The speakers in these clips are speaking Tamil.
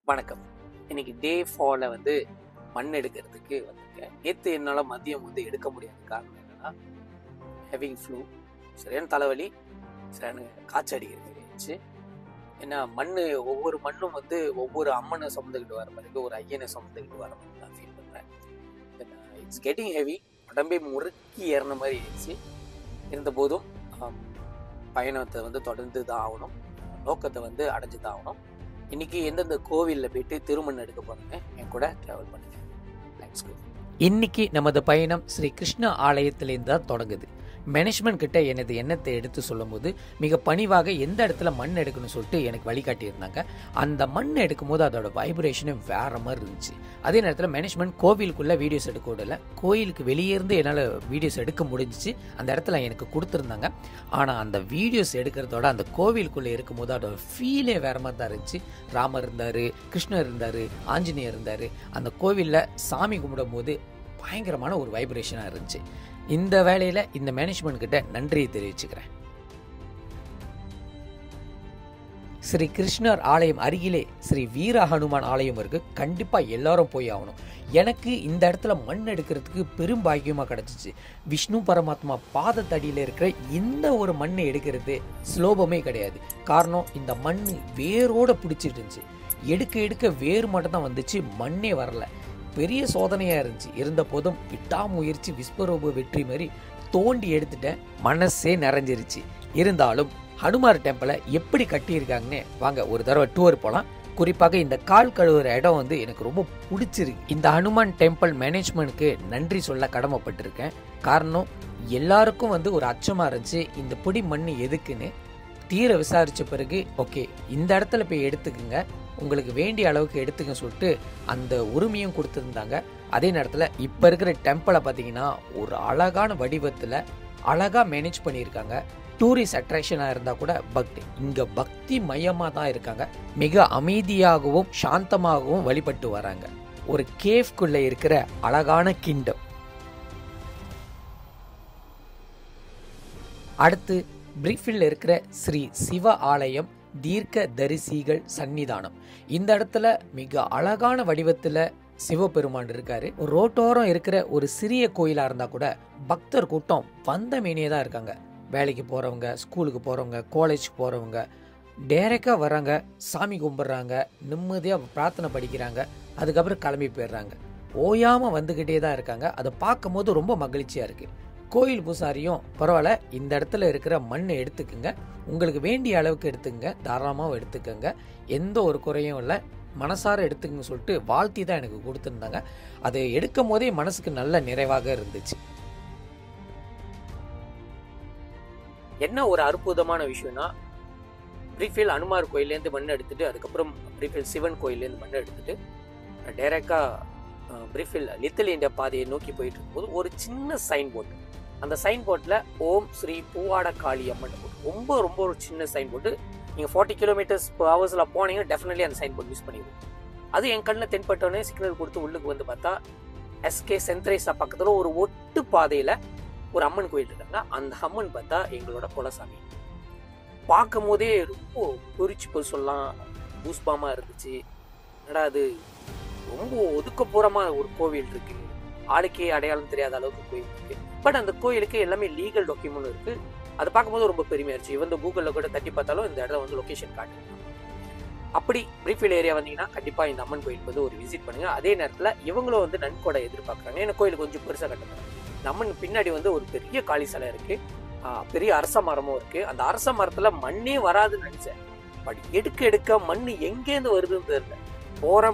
வணக்கம். இன்னைக்கு டே 4ல மண் எடுக்கிறதுக்கு வந்திருக்கேன். நேற்று என்னால் மதியம் எடுக்க முடியாத காரணம் என்னன்னா, ஹெவிங் ஃப்ளூ, சரியான தலைவலி, சரியான காய்ச்சல் அடிக்கிற மாதிரி ஆயிடுச்சு. ஏன்னா ஒவ்வொரு மண்ணும் ஒவ்வொரு அம்மனை சுமந்துக்கிட்டு வர மாதிரி, ஒரு ஐயனை சுமந்துக்கிட்டு வர மாதிரி நான் ஃபீல் பண்ணுறேன். இட்ஸ் கெட்டிங் ஹெவி, உடம்பே முறுக்கி ஏறின மாதிரி ஆயிடுச்சு. இருந்தபோதும் பயணத்தை தொடர்ந்து தான் ஆகணும், நோக்கத்தை அடைஞ்சு தான் ஆகணும். இன்னைக்கு எந்தெந்த கோவிலில் போயிட்டு திருமணம் எடுக்க போறேன்னு என் கூட டிராவல் பண்ணுங்க. Let's go. இன்னைக்கு நமது பயணம் ஸ்ரீ கிருஷ்ண ஆலயத்திலேருந்து தான் தொடங்குது. மேனேஜ்மெண்ட் கிட்ட எனது எண்ணத்தை எடுத்து சொல்லும் போது மிக பணிவாக எந்த இடத்துல மண் எடுக்கணும்னு சொல்லிட்டு எனக்கு வழிகாட்டியிருந்தாங்க. அந்த மண் எடுக்கும் போது அதோட வைப்ரேஷனே வேற மாதிரி இருந்துச்சு. அதே நேரத்தில் மேனேஜ்மெண்ட் கோவிலுக்குள்ள வீடியோஸ் எடுக்க விடல, கோயிலுக்கு வெளியே இருந்து என்னால் வீடியோஸ் எடுக்க முடிஞ்சிச்சு. அந்த இடத்துல எனக்கு கொடுத்துருந்தாங்க. ஆனால் அந்த வீடியோஸ் எடுக்கிறதோட அந்த கோவிலுக்குள்ளே இருக்கும்போது அதோட ஃபீலே வேற மாதிரி தான் இருந்துச்சு. ராமர் இருந்தார், கிருஷ்ணர் இருந்தார், ஆஞ்சநேயர் இருந்தார். அந்த கோவிலில் சாமி கும்பிடும் போது பயங்கரமான ஒரு வைப்ரேஷனாக இருந்துச்சு. இந்த வேலையில் இந்த மேனேஜ்மெண்ட் கிட்ட நன்றியை தெரிவிச்சுக்கிறேன். ஸ்ரீ கிருஷ்ணர் ஆலயம் அருகிலே ஸ்ரீ வீர ஹனுமான் ஆலயம் இருக்கு. கண்டிப்பாக எல்லாரும் போய் ஆகணும். எனக்கு இந்த இடத்துல மண் எடுக்கிறதுக்கு பெரும் பாக்கியமாக கிடச்சிச்சு. விஷ்ணு பரமாத்மா பாதத்தடியில் இருக்கிற இந்த ஒரு மண்ணை எடுக்கிறது சுலபமே கிடையாது. காரணம், இந்த மண் வேரோட பிடிச்சிட்டு இருந்துச்சு. எடுக்க எடுக்க வேறு மட்டும் தான் வந்துச்சு, மண்ணே வரல. பெரிய சோதனையாக இருந்துச்சு. இருந்த போதும் விட்டாமுயற்சி விஸ்வரூப வெற்றி மாதிரி தோண்டி எடுத்துட்டேன். மனசே நிறைஞ்சிருச்சு. இருந்தாலும் ஹனுமார் டெம்பிளை எப்படி கட்டியிருக்காங்கன்னு வாங்க ஒரு தடவை டூர் போகலாம். குறிப்பாக இந்த கால் கழுவுற இடம் எனக்கு ரொம்ப பிடிச்சிருக்கு. இந்த ஹனுமான் டெம்பிள் மேனேஜ்மெண்ட்க்கு நன்றி சொல்ல கடமைப்பட்டிருக்கேன். காரணம், எல்லாருக்கும் ஒரு அச்சமாக இருந்துச்சு, இந்த பொடி மண் எதுக்குன்னு. தீர விசாரித்த பிறகு ஓகே, இந்த இடத்துல போய் எடுத்துக்குங்க, உங்களுக்கு வேண்டிய அளவுக்கு எடுத்துக்க சொல்லிட்டு அந்த உரிமையும் கொடுத்துருந்தாங்க. அதே நேரத்தில் இப்போ இருக்கிற டெம்பிளை பார்த்தீங்கன்னா ஒரு அழகான வடிவத்தில் அழகாக மேனேஜ் பண்ணியிருக்காங்க. டூரிஸ்ட் அட்ராக்ஷனாக இருந்தால் கூட இங்கே பக்தி மையமாக தான் இருக்காங்க. மிக அமைதியாகவும் சாந்தமாகவும் வழிபட்டு வராங்க. ஒரு கேஃப்குள்ளே இருக்கிற அழகான கிங்டம். அடுத்து பிரீஃபில் இருக்கிற ஸ்ரீ சிவ ஆலயம் தீர்க்க தரிசிகள் சன்னிதானம். இந்த இடத்துல மிக அழகான வடிவத்தில் சிவபெருமான் இருக்காரு. ரோட்டோரம் இருக்கிற ஒரு சிறிய கோயிலா இருந்தா கூட பக்தர் கூட்டம் வந்த மேனியே தான் இருக்காங்க. வேலைக்கு போறவங்க, ஸ்கூலுக்கு போறவங்க, காலேஜ் போறவங்க டைரக்டா வராங்க, சாமி கும்பிடுறாங்க, நிம்மதியா பிரார்த்தனை படிக்கிறாங்க, அதுக்கப்புறம் கிளம்பி போயிடுறாங்க. ஓயாம வந்துகிட்டே தான் இருக்காங்க. அதை பார்க்கும் போது ரொம்ப மகிழ்ச்சியா இருக்கு. கோயில் பூசாரியும் பரவாயில்ல, இந்த இடத்துல இருக்கிற மண்ணை எடுத்துக்குங்க, உங்களுக்கு வேண்டிய அளவுக்கு எடுத்துக்கங்க, தாராளமாக எடுத்துக்கங்க, எந்த ஒரு குறையும் இல்லை, மனசார எடுத்துக்கங்க சொல்லிட்டு வாழ்த்தி தான் எனக்கு கொடுத்துருந்தாங்க. அதை எடுக்கும் போதே மனசுக்கு நல்ல நிறைவாக இருந்துச்சு. என்ன ஒரு அற்புதமான விஷயம்னா, பிரீஃபில் அனுமார் கோயிலேருந்து மண் எடுத்துட்டு, அதுக்கப்புறம் பிரீஃபில் சிவன் கோயிலேருந்து மண் எடுத்துட்டு டைரக்டா பிரீஃபில் லிட்டில் இந்தியா பாதையை நோக்கி போயிட்டு இருக்கும்போது ஒரு சின்ன சைன் போர்டு, அந்த சைன் போர்டில் ஓம் ஸ்ரீ பூவாட காளி அம்மன் போட்டு ரொம்ப ரொம்ப ஒரு சின்ன சைன் போர்டு. நீங்கள் 40 km/h போனீங்கன்னா டெஃபினெட்லி அந்த சைன் போர்டு யூஸ் பண்ணிடுவோம். அது என் கண்ணில் தென்பட்டோன்னே சிக்னல் கொடுத்து உள்ளுக்கு பார்த்தா எஸ்கே சென்ட்ரேஸா பக்கத்தில் ஒரு ஒட்டு பாதையில் ஒரு அம்மன் கோயில் இருக்காங்க. அந்த அம்மன் பார்த்தா எங்களோட குலசாமி. பார்க்கும் போதே ரொம்ப குறிச்சு போய் சொல்லலாம், பூஸ்பாமாக இருந்துச்சு. என்னடா அது ரொம்ப ஒதுக்கப்புறமாக ஒரு கோவில் இருக்கு, ஆளுக்கே அடையாளம் தெரியாத அளவுக்கு கோயில் இருக்கு. பட் அந்த கோயிலுக்கு எல்லாமே லீகல் டாக்குமெண்ட் இருக்கு. அதை பார்க்கும்போது ரொம்ப பெருமையாச்சு. கூகுளில் கூட தட்டி பார்த்தாலும் இந்த இடம் லொகேஷன் காட்டுங்க. அப்படி பிரீஃபில் ஏரியா வந்தீங்கன்னா கண்டிப்பாக இந்த அம்மன் கோயிலுக்கு ஒரு விசிட் பண்ணுங்க. அதே நேரத்தில் இவங்களும் நன்கொடை எதிர்பார்க்குறாங்க. ஏன்னா கோயில் கொஞ்சம் பெருசாக கட்டுறாங்க. இந்த அம்மன் பின்னாடி ஒரு பெரிய காளி சிலை இருக்கு, பெரிய அரச மரமும் இருக்கு. அந்த அரச மரத்துல மண்ணே வராதுன்னு நினைச்சேன். பட் எடுக்க எடுக்க மண் எங்கேருந்து வருதுன்னு தெரியல.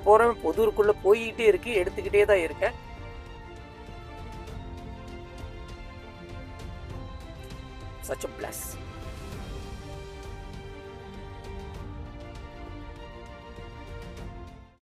போறேன் பொதுருக்குள்ள போயிட்டே இருக்கு, எடுத்துக்கிட்டே தான் இருக்கேன். Such a bless.